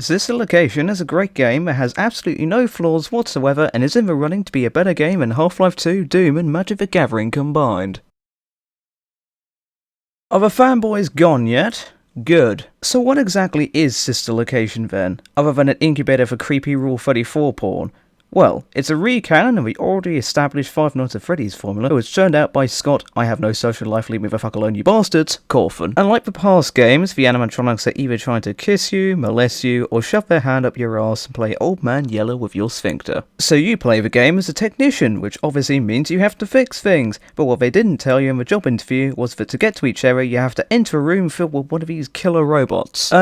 System Location is a great game, it has absolutely no flaws whatsoever, and is in the running to be a better game than Half-Life 2, Doom, and Magic the Gathering combined. Are the fanboys gone yet? Good. So what exactly is Sister Location then, other than an incubator for creepy Rule 34 porn? Well, it's a recanon of the already established Five Nights at Freddy's formula, which turned out by Scott, I have no social life, leave me the fuck alone you bastards, Coffin. And like the past games, the animatronics are either trying to kiss you, molest you, or shove their hand up your ass and play Old Man Yellow with your sphincter. So you play the game as a technician, which obviously means you have to fix things, but what they didn't tell you in the job interview was that to get to each area you have to enter a room filled with one of these killer robots.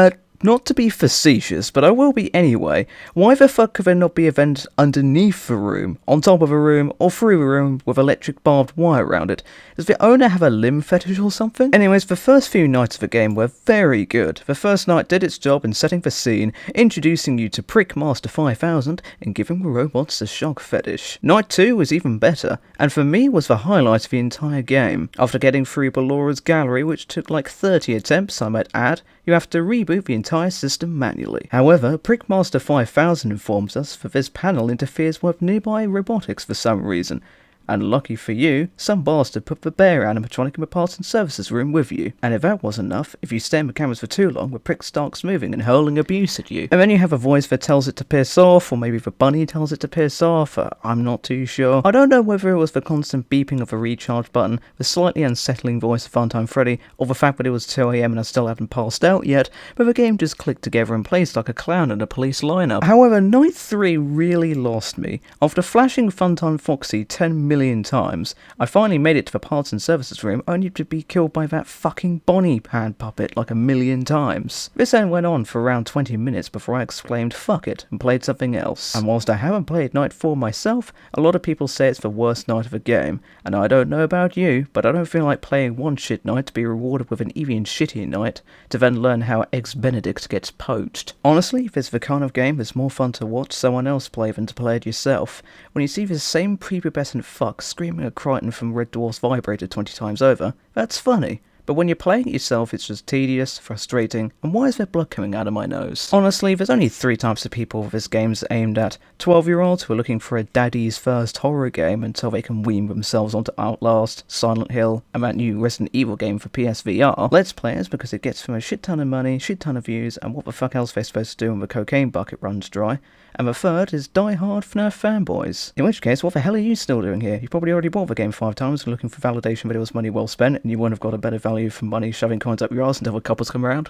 Not to be facetious, but I will be anyway. Why the fuck could there not be a vent underneath the room, on top of a room, or through a room with electric barbed wire around it? Does the owner have a limb fetish or something? Anyways, the first few nights of the game were very good. The first night did its job in setting the scene, introducing you to Prick Master 5000 and giving the robots a shock fetish. Night 2 was even better, and for me was the highlight of the entire game. After getting through Ballora's gallery, which took like 30 attempts I might add, you have to reboot the entire system manually. However, Prickmaster 5000 informs us that this panel interferes with nearby robotics for some reason. And lucky for you, some bastard put the bear animatronic in the parts and services room with you. And if that wasn't enough, if you stay in the cameras for too long, the prick starts moving and hurling abuse at you. And then you have a voice that tells it to piss off, or maybe the bunny tells it to piss off, I'm not too sure. I don't know whether it was the constant beeping of the recharge button, the slightly unsettling voice of Funtime Freddy, or the fact that it was 2 AM and I still haven't passed out yet, but the game just clicked together and plays like a clown in a police lineup. However, Night 3 really lost me. After flashing Funtime Foxy 10 million times, I finally made it to the parts and services room only to be killed by that fucking Bonnie hand puppet like a million times. This then went on for around 20 minutes before I exclaimed fuck it and played something else. And whilst I haven't played Night 4 myself, a lot of people say it's the worst night of the game, and I don't know about you, but I don't feel like playing one shit night to be rewarded with an even shittier night, to then learn how Eggs Benedict gets poached. Honestly, this is the kind of game that's more fun to watch someone else play than to play it yourself. When you see this same prepubescent fuck screaming at Crichton from Red Dwarf's vibrator 20 times over, that's funny. But when you're playing it yourself, it's just tedious, frustrating, and why is there blood coming out of my nose? Honestly, there's only 3 types of people this game's aimed at. 12-year-olds who are looking for a daddy's first horror game until they can wean themselves onto Outlast, Silent Hill, and that new Resident Evil game for PSVR. Let's Players because it gets them a shit ton of money, shit ton of views, and what the fuck else they're supposed to do when the cocaine bucket runs dry. And the third is die-hard FNAF fanboys. In which case, what the hell are you still doing here? You probably already bought the game 5 times and looking for validation that it was money well spent, and you wouldn't have got a better value for money shoving coins up your ass until the couples come around.